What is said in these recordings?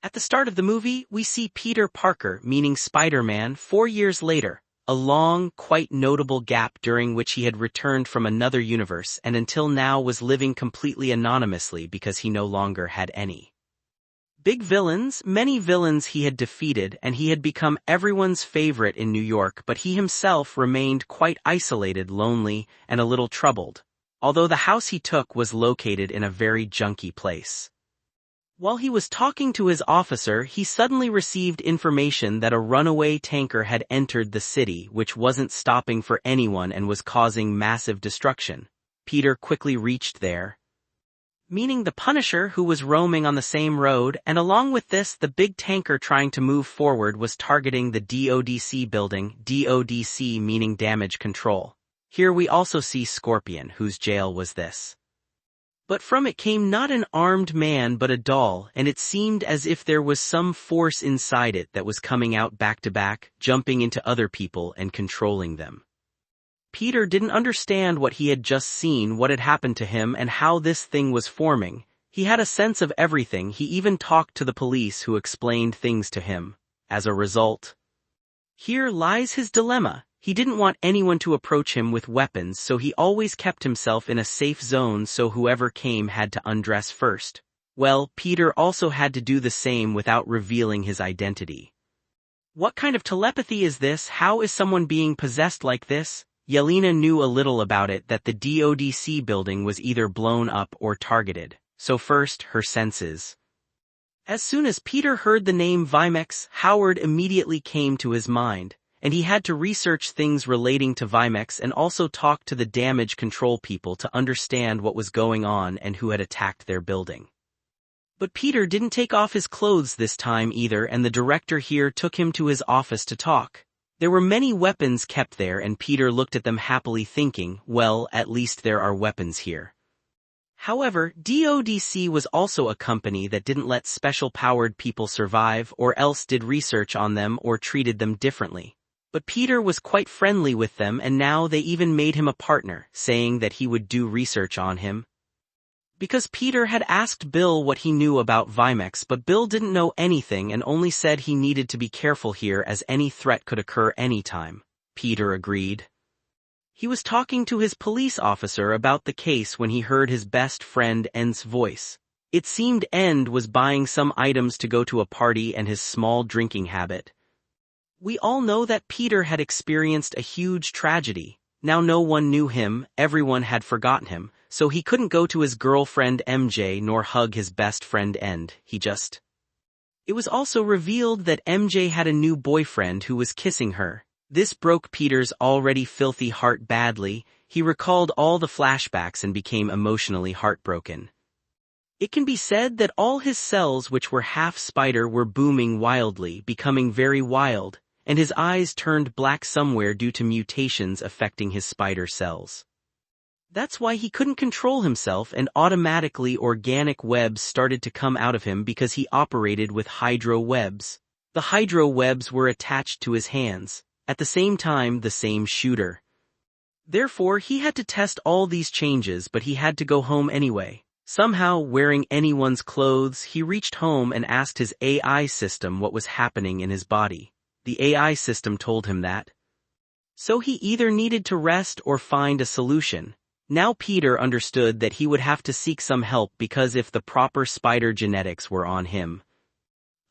At the start of the movie, we see Peter Parker, meaning Spider-Man, 4 years later, a long, quite notable gap during which he had returned from another universe and until now was living completely anonymously because he no longer had any big villains, many villains he had defeated, and he had become everyone's favorite in New York, but he himself remained quite isolated, lonely, and a little troubled, although the house he took was located in a very junky place. While he was talking to his officer, he suddenly received information that a runaway tanker had entered the city which wasn't stopping for anyone and was causing massive destruction. Peter quickly reached there, meaning the Punisher, who was roaming on the same road, and along with this the big tanker trying to move forward was targeting the DODC building, DODC meaning damage control. Here we also see Scorpion, whose jail was this. But from it came not an armed man but a doll, and it seemed as if there was some force inside it that was coming out back to back, jumping into other people and controlling them. Peter didn't understand what he had just seen, what had happened to him, and how this thing was forming. He had a sense of everything. He even talked to the police who explained things to him. As a result, here lies his dilemma. He didn't want anyone to approach him with weapons, so he always kept himself in a safe zone so whoever came had to undress first. Well, Peter also had to do the same without revealing his identity. What kind of telepathy is this? How is someone being possessed like this? Yelena knew a little about it, that the DODC building was either blown up or targeted. So first, her senses. As soon as Peter heard the name Vimex, Howard immediately came to his mind, and he had to research things relating to Vimex and also talk to the damage control people to understand what was going on and who had attacked their building. But Peter didn't take off his clothes this time either, and the director here took him to his office to talk. There were many weapons kept there, and Peter looked at them happily thinking, well, at least there are weapons here. However, DODC was also a company that didn't let special-powered people survive or else did research on them or treated them differently. But Peter was quite friendly with them, and now they even made him a partner, saying that he would do research on him. Because Peter had asked Bill what he knew about Vimex, but Bill didn't know anything and only said he needed to be careful here as any threat could occur anytime. Peter agreed. He was talking to his police officer about the case when he heard his best friend End's voice. It seemed End was buying some items to go to a party and his small drinking habit. We all know that Peter had experienced a huge tragedy. Now no one knew him, everyone had forgotten him, so he couldn't go to his girlfriend MJ nor hug his best friend End, It was also revealed that MJ had a new boyfriend who was kissing her. This broke Peter's already filthy heart badly. He recalled all the flashbacks and became emotionally heartbroken. It can be said that all his cells, which were half spider, were booming wildly, becoming very wild, and his eyes turned black somewhere due to mutations affecting his spider cells. That's why he couldn't control himself, and automatically organic webs started to come out of him because he operated with hydro webs. The hydro webs were attached to his hands, at the same time the same shooter. Therefore he had to test all these changes, but he had to go home anyway. Somehow, wearing anyone's clothes, he reached home and asked his AI system what was happening in his body. The AI system told him that. So he either needed to rest or find a solution. Now Peter understood that he would have to seek some help because if the proper spider genetics were on him.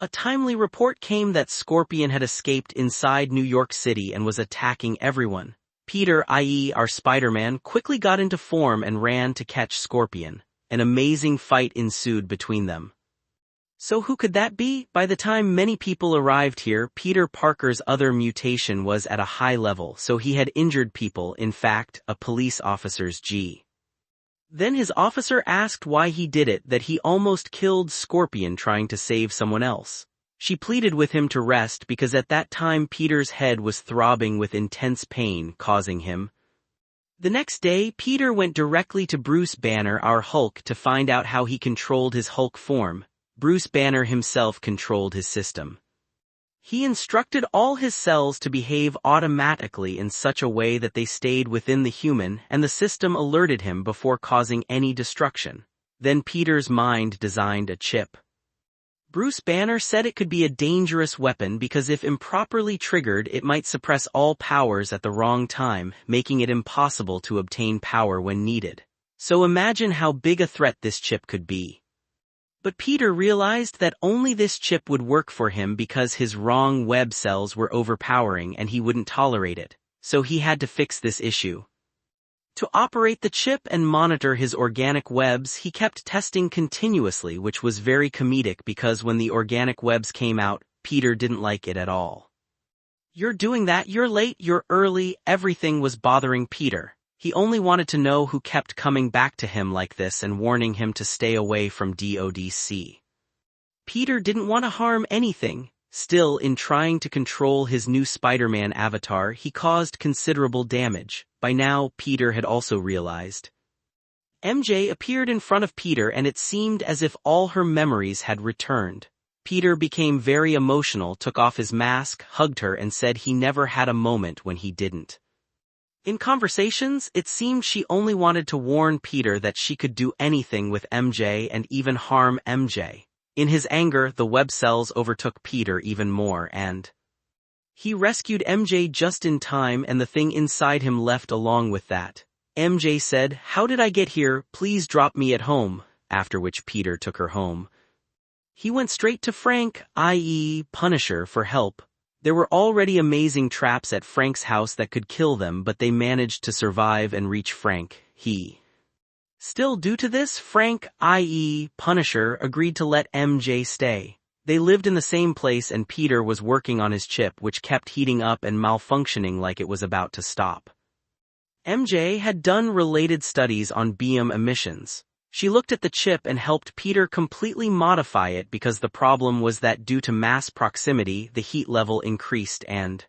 A timely report came that Scorpion had escaped inside New York City and was attacking everyone. Peter, i.e. our Spider-Man, quickly got into form and ran to catch Scorpion. An amazing fight ensued between them. So who could that be? By the time many people arrived here, Peter Parker's other mutation was at a high level, so he had injured people, in fact, a police officer's G. Then his officer asked why he did it, that he almost killed Scorpion trying to save someone else. She pleaded with him to rest because at that time Peter's head was throbbing with intense pain, causing him. The next day, Peter went directly to Bruce Banner, our Hulk, to find out how he controlled his Hulk form. Bruce Banner himself controlled his system. He instructed all his cells to behave automatically in such a way that they stayed within the human, and the system alerted him before causing any destruction. Then Peter's mind designed a chip. Bruce Banner said it could be a dangerous weapon because if improperly triggered it might suppress all powers at the wrong time, making it impossible to obtain power when needed. So imagine how big a threat this chip could be. But Peter realized that only this chip would work for him because his wrong web cells were overpowering and he wouldn't tolerate it, so he had to fix this issue. To operate the chip and monitor his organic webs, he kept testing continuously, which was very comedic because when the organic webs came out, Peter didn't like it at all. "You're doing that, you're late, you're early," everything was bothering Peter. He only wanted to know who kept coming back to him like this and warning him to stay away from DODC. Peter didn't want to harm anything. Still, in trying to control his new Spider-Man avatar, he caused considerable damage. By now, Peter had also realized. MJ appeared in front of Peter and it seemed as if all her memories had returned. Peter became very emotional, took off his mask, hugged her and said he never had a moment when he didn't. In conversations, it seemed she only wanted to warn Peter that she could do anything with MJ and even harm MJ. In his anger, the web cells overtook Peter even more and he rescued MJ just in time and the thing inside him left along with that. MJ said, "How did I get here? Please drop me at home," after which Peter took her home. He went straight to Frank, i.e. Punisher, for help. There were already amazing traps at Frank's house that could kill them, but they managed to survive and reach Frank. Still, due to this, Frank, i.e. Punisher, agreed to let MJ stay. They lived in the same place and Peter was working on his chip, which kept heating up and malfunctioning like it was about to stop. MJ had done related studies on beam emissions. She looked at the chip and helped Peter completely modify it because the problem was that due to mass proximity, the heat level increased and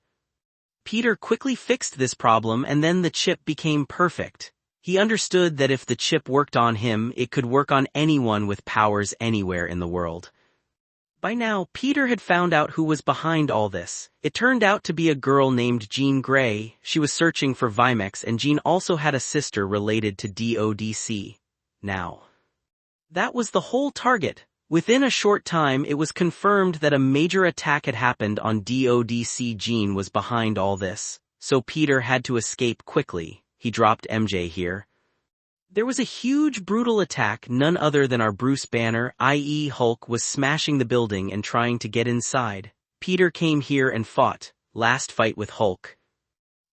Peter quickly fixed this problem and then the chip became perfect. He understood that if the chip worked on him, it could work on anyone with powers anywhere in the world. By now, Peter had found out who was behind all this. It turned out to be a girl named Jean Grey. She was searching for Vimex and Jean also had a sister related to DODC. Now, that was the whole target. Within a short time, it was confirmed that a major attack had happened on DODC. Jean was behind all this, so Peter had to escape quickly. He dropped MJ here. There was a huge brutal attack. None other than our Bruce Banner, i.e. Hulk, was smashing the building and trying to get inside. Peter came here and fought. Last fight with Hulk.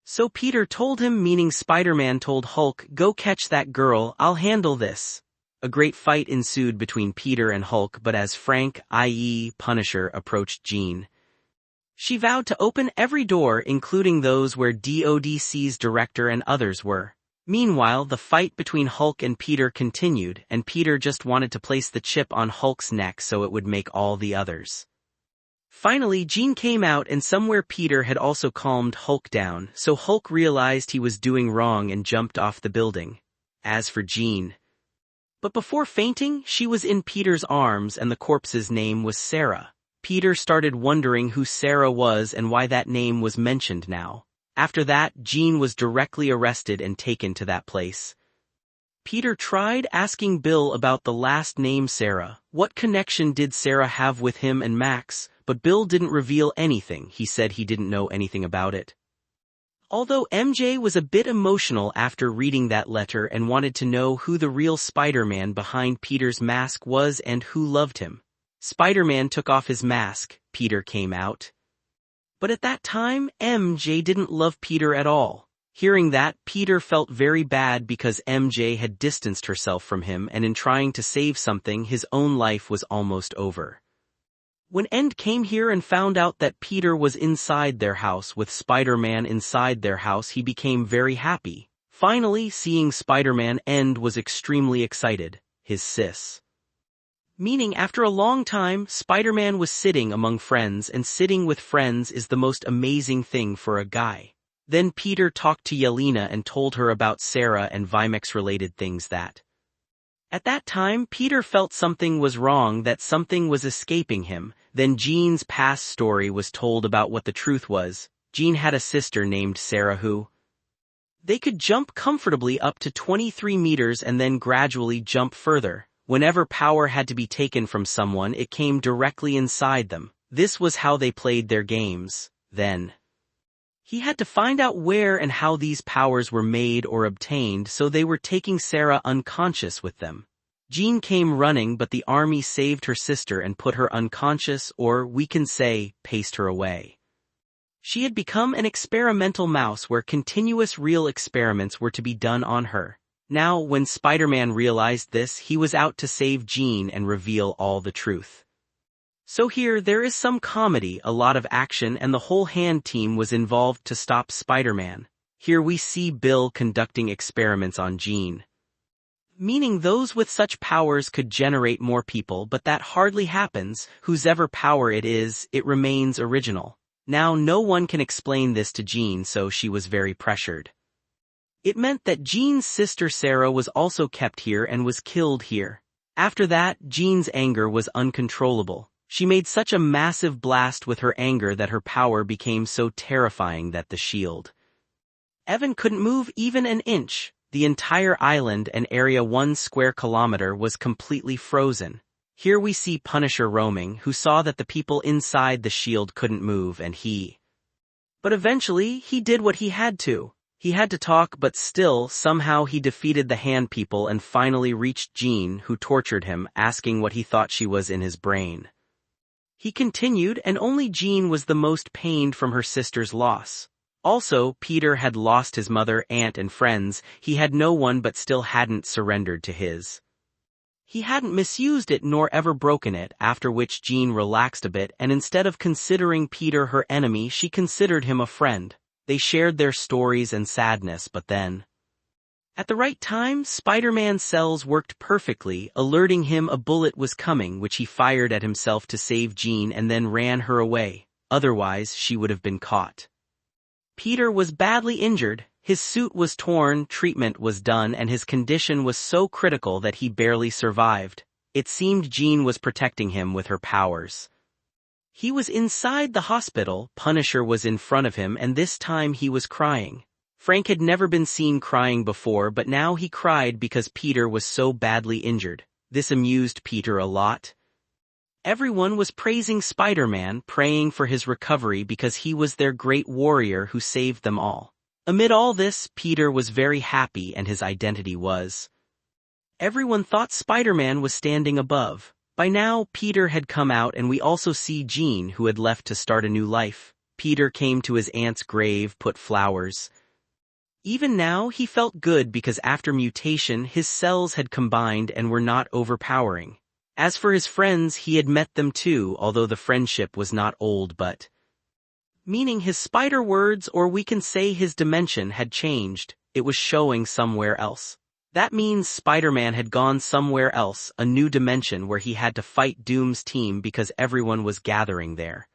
So Peter told him, meaning Spider-Man told Hulk, "Go catch that girl, I'll handle this." A great fight ensued between Peter and Hulk, but as Frank, i.e. Punisher, approached Jean, she vowed to open every door, including those where DODC's director and others were. Meanwhile, the fight between Hulk and Peter continued, and Peter just wanted to place the chip on Hulk's neck so it would make all the others. Finally, Jean came out and somewhere Peter had also calmed Hulk down, so Hulk realized he was doing wrong and jumped off the building. As for Jean, but before fainting, she was in Peter's arms and the corpse's name was Sarah. Peter started wondering who Sarah was and why that name was mentioned now. After that, Jean was directly arrested and taken to that place. Peter tried asking Bill about the last name Sarah. What connection did Sarah have with him and Max? But Bill didn't reveal anything. He said he didn't know anything about it. Although MJ was a bit emotional after reading that letter and wanted to know who the real Spider-Man behind Peter's mask was and who loved him. Spider-Man took off his mask. Peter came out. But at that time, MJ didn't love Peter at all. Hearing that, Peter felt very bad because MJ had distanced herself from him and in trying to save something, his own life was almost over. When End came here and found out that Peter was inside their house with Spider-Man inside their house, he became very happy. Finally, seeing Spider-Man, End was extremely excited. His sis. Meaning after a long time, Spider-Man was sitting among friends, and sitting with friends is the most amazing thing for a guy. Then Peter talked to Yelena and told her about Sarah and Vimex-related things that. At that time, Peter felt something was wrong, that something was escaping him. Then Jean's past story was told about what the truth was. Jean had a sister named Sarah who. They could jump comfortably up to 23 meters and then gradually jump further. Whenever power had to be taken from someone, it came directly inside them. This was how they played their games, then. He had to find out where and how these powers were made or obtained, so they were taking Sarah unconscious with them. Jean came running, but the army saved her sister and put her unconscious, or we can say, paced her away. She had become an experimental mouse where continuous real experiments were to be done on her. Now, when Spider-Man realized this, he was out to save Jean and reveal all the truth. So here, there is some comedy, a lot of action, and the whole hand team was involved to stop Spider-Man. Here we see Bill conducting experiments on Jean. Meaning those with such powers could generate more people, but that hardly happens. Whosever power it is, it remains original. Now no one can explain this to Jean, so she was very pressured. It meant that Jean's sister Sarah was also kept here and was killed here. After that, Jean's anger was uncontrollable. She made such a massive blast with her anger that her power became so terrifying that the shield. Evan couldn't move even an inch. The entire island and area 1 square kilometer was completely frozen. Here we see Punisher roaming, who saw that the people inside the shield couldn't move and But eventually, he did what he had to. He had to talk, but still, somehow he defeated the hand people and finally reached Jean, who tortured him, asking what he thought she was in his brain. He continued, and only Jean was the most pained from her sister's loss. Also, Peter had lost his mother, aunt and friends. He had no one but still hadn't surrendered to his. He hadn't misused it nor ever broken it, after which Jean relaxed a bit, and instead of considering Peter her enemy, she considered him a friend. They shared their stories and sadness, but then, at the right time, Spider-Man's cells worked perfectly, alerting him a bullet was coming, which he fired at himself to save Jean and then ran her away. Otherwise, she would have been caught. Peter was badly injured, his suit was torn, treatment was done, and his condition was so critical that he barely survived. It seemed Jean was protecting him with her powers. He was inside the hospital, Punisher was in front of him, and this time he was crying. Frank had never been seen crying before, but now he cried because Peter was so badly injured. This amused Peter a lot. Everyone was praising Spider-Man, praying for his recovery because he was their great warrior who saved them all. Amid all this, Peter was very happy and his identity was. Everyone thought Spider-Man was standing above. By now, Peter had come out and we also see Jean, who had left to start a new life. Peter came to his aunt's grave, put flowers. Even now, he felt good because after mutation, his cells had combined and were not overpowering. As for his friends, he had met them too, although the friendship was not old but. Meaning his spider words, or we can say his dimension, had changed. It was showing somewhere else. That means Spider-Man had gone somewhere else, a new dimension where he had to fight Doom's team because everyone was gathering there.